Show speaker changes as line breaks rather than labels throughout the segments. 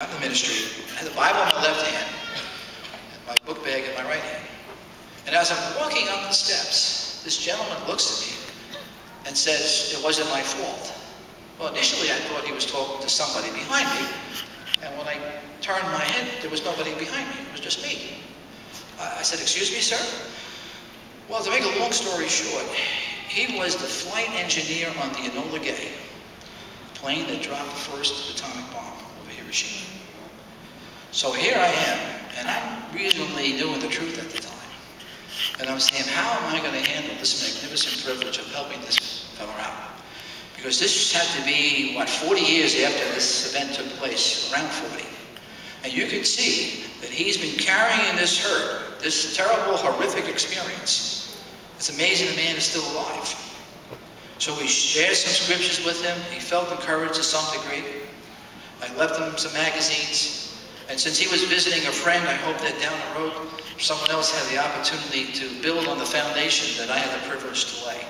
in the ministry. I had the Bible in my left hand and my book bag in my right hand. And as I'm walking up the steps, this gentleman looks at me and says, "It wasn't my fault." Well, initially I thought he was talking to somebody behind me. And when I turned my head, there was nobody behind me. It was just me. I said, "Excuse me, sir?" Well, to make a long story short, he was the flight engineer on the Enola Gay, plane that dropped the first atomic bomb over Hiroshima. So here I am, and I'm reasonably new in the truth at the time. And I'm saying, how am I going to handle this magnificent privilege of helping this fellow out? Because this had to be, 40 years after this event took place, around 40. And you can see that he's been carrying this hurt, this terrible, horrific experience. It's amazing the man is still alive. So we shared some scriptures with him. He felt encouraged to some degree. I left him some magazines. And since he was visiting a friend, I hope that down the road, someone else had the opportunity to build on the foundation that I had the privilege to lay.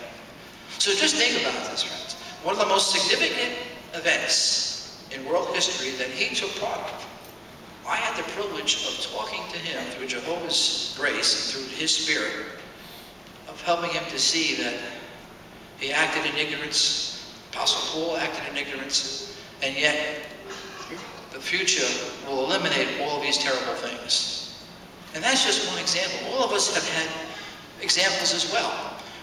So just think about this, friends. One of the most significant events in world history that he took part of. I had the privilege of talking to him through Jehovah's grace and through his spirit, of helping him to see that he acted in ignorance. Apostle Paul acted in ignorance, and yet the future will eliminate all of these terrible things. And that's just one example. All of us have had examples as well.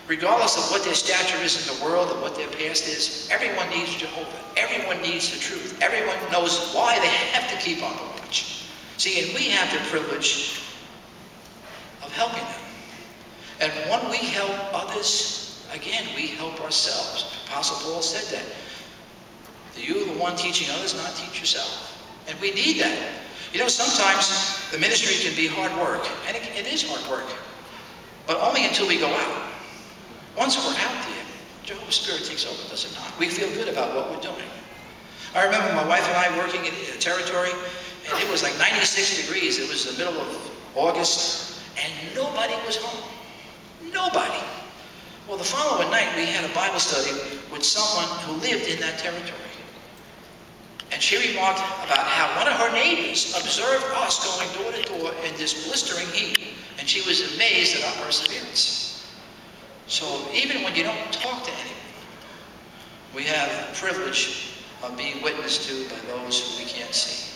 Regardless of what their stature is in the world and what their past is, everyone needs Jehovah. Everyone needs the truth. Everyone knows why they have to keep on the watch. See, and we have the privilege of helping them. And when we help others, again, we help ourselves. Apostle Paul said that. You, the one teaching others, not teach yourself. And we need that. You know, sometimes the ministry can be hard work. And it is hard work. But only until we go out. Once we're out there, Jehovah's Spirit takes over, does it not? We feel good about what we're doing. I remember my wife and I working in a territory, and it was like 96 degrees. It was the middle of August, and nobody was home. Nobody. Well, the following night, we had a Bible study with someone who lived in that territory. And she remarked about how one of her neighbors observed us going door to door in this blistering heat, and she was amazed at our perseverance. So even when you don't talk to anyone, we have the privilege of being witnessed to by those who we can't see.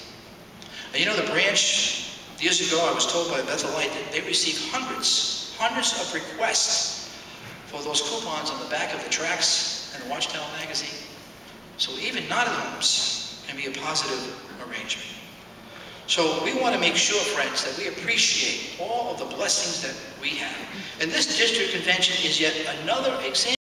And you know, the branch, years ago I was told by Bethelite that they received hundreds of requests for those coupons on the back of the tracts and the Watchtower magazine. So even not at homes can be a positive arrangement. So we want to make sure, friends, that we appreciate all of the blessings that we have. And this district convention is yet another example